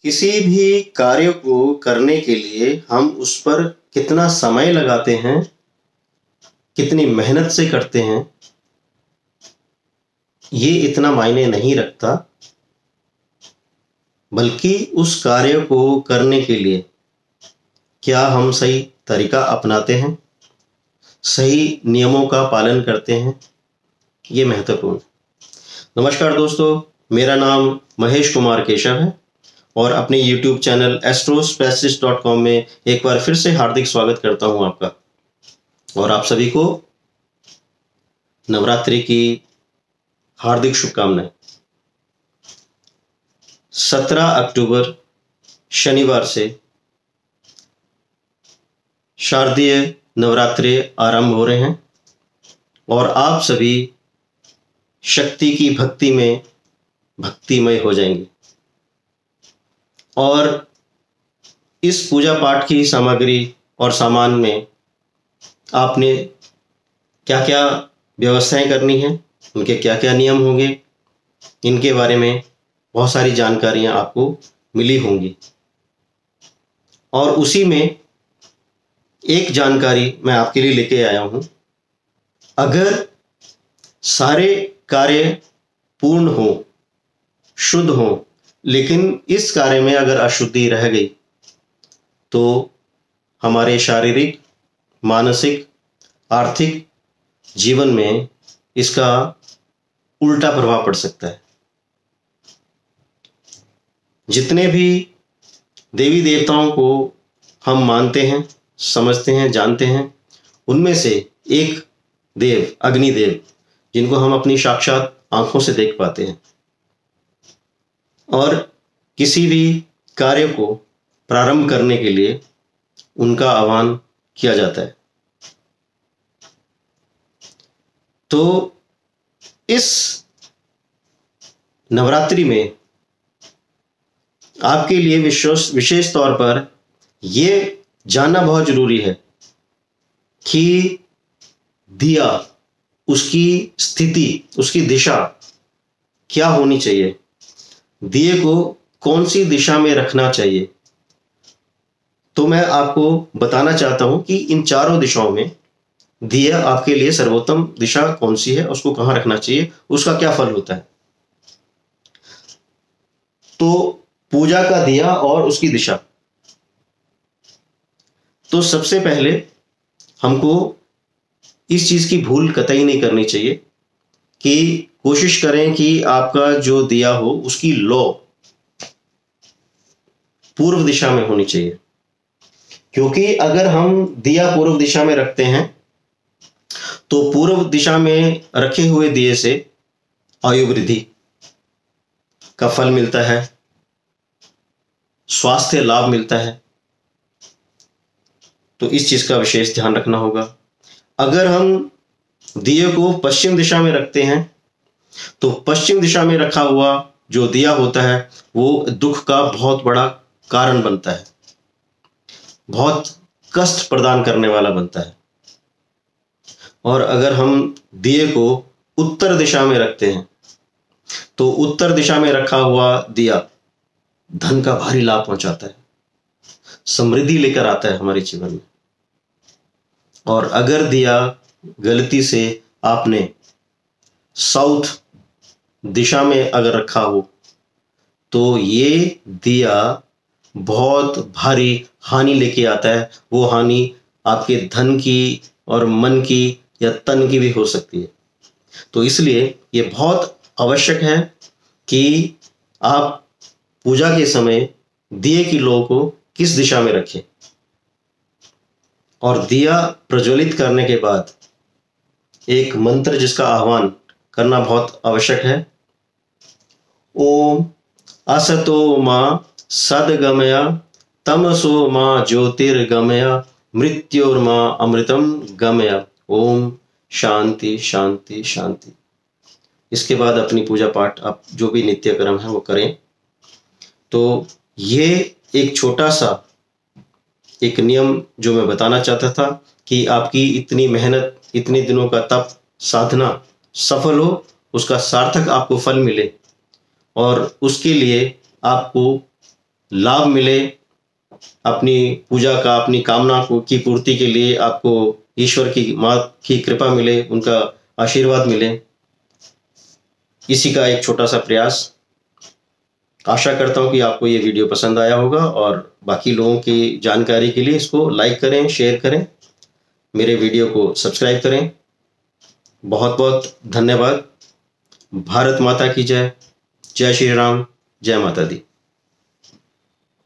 किसी भी कार्य को करने के लिए हम उस पर कितना समय लगाते हैं, कितनी मेहनत से करते हैं, ये इतना मायने नहीं रखता, बल्कि उस कार्य को करने के लिए क्या हम सही तरीका अपनाते हैं, सही नियमों का पालन करते हैं, ये महत्वपूर्ण है। नमस्कार दोस्तों, मेरा नाम महेश कुमार केशव है और अपने YouTube चैनल astrospecialist.com में एक बार फिर से हार्दिक स्वागत करता हूं आपका। और आप सभी को नवरात्रि की हार्दिक शुभकामनाएं। 17 अक्टूबर शनिवार से शारदीय नवरात्रि आरंभ हो रहे हैं और आप सभी शक्ति की भक्ति में भक्तिमय हो जाएंगे। और इस पूजा पाठ की सामग्री और सामान में आपने क्या क्या व्यवस्थाएं करनी हैं, उनके क्या क्या नियम होंगे, इनके बारे में बहुत सारी जानकारियां आपको मिली होंगी। और उसी में एक जानकारी मैं आपके लिए लेके आया हूं। अगर सारे कार्य पूर्ण हो, शुद्ध हो, लेकिन इस कार्य में अगर अशुद्धि रह गई तो हमारे शारीरिक, मानसिक, आर्थिक जीवन में इसका उल्टा प्रभाव पड़ सकता है। जितने भी देवी देवताओं को हम मानते हैं, समझते हैं, जानते हैं, उनमें से एक देव अग्निदेव, जिनको हम अपनी साक्षात आंखों से देख पाते हैं, और किसी भी कार्य को प्रारंभ करने के लिए उनका आह्वान किया जाता है। तो इस नवरात्रि में आपके लिए विशेष तौर पर यह जानना बहुत जरूरी है कि दिया, उसकी स्थिति, उसकी दिशा क्या होनी चाहिए, दिए को कौन सी दिशा में रखना चाहिए। तो मैं आपको बताना चाहता हूं कि इन चारों दिशाओं में दिया आपके लिए सर्वोत्तम दिशा कौन सी है, उसको कहां रखना चाहिए, उसका क्या फल होता है। तो पूजा का दिया और उसकी दिशा। तो सबसे पहले हमको इस चीज की भूल कतई नहीं करनी चाहिए कि कोशिश करें कि आपका जो दिया हो उसकी लौ पूर्व दिशा में होनी चाहिए। क्योंकि अगर हम दिया पूर्व दिशा में रखते हैं तो पूर्व दिशा में रखे हुए दिए से आयु वृद्धि का फल मिलता है, स्वास्थ्य लाभ मिलता है। तो इस चीज का विशेष ध्यान रखना होगा। अगर हम दिए को पश्चिम दिशा में रखते हैं तो पश्चिम दिशा में रखा हुआ जो दिया होता है वो दुख का बहुत बड़ा कारण बनता है, बहुत कष्ट प्रदान करने वाला बनता है। और अगर हम दिए को उत्तर दिशा में रखते हैं तो उत्तर दिशा में रखा हुआ दिया धन का भारी लाभ पहुंचाता है, समृद्धि लेकर आता है हमारे जीवन में। और अगर दिया गलती से आपने साउथ दिशा में अगर रखा हो तो ये दिया बहुत भारी हानि लेके आता है। वो हानि आपके धन की और मन की या तन की भी हो सकती है। तो इसलिए ये बहुत आवश्यक है कि आप पूजा के समय दिए की लौ को किस दिशा में रखें। और दिया प्रज्वलित करने के बाद एक मंत्र जिसका आह्वान करना बहुत आवश्यक है। ओम असतो मां सद्गमया तमसो मां ज्योतिर्गमया मृत्योर्मा अमृतम गमया। ओम शांति शांति शांति। इसके बाद अपनी पूजा पाठ आप जो भी नित्य कर्म है वो करें। तो ये एक छोटा सा एक नियम जो मैं बताना चाहता था कि आपकी इतनी मेहनत, इतने दिनों का तप, साधना सफल हो, उसका सार्थक आपको फल मिले। और उसके लिए आपको लाभ मिले, अपनी पूजा का, अपनी कामना की पूर्ति के लिए आपको ईश्वर की माँ की कृपा मिले, उनका आशीर्वाद मिले, इसी का एक छोटा सा प्रयास। आशा करता हूं कि आपको ये वीडियो पसंद आया होगा, और बाकी लोगों की जानकारी के लिए इसको लाइक करें, शेयर करें, मेरे वीडियो को सब्सक्राइब करें। बहुत बहुत धन्यवाद। भारत माता की जय। जय श्री राम। जय माता दी।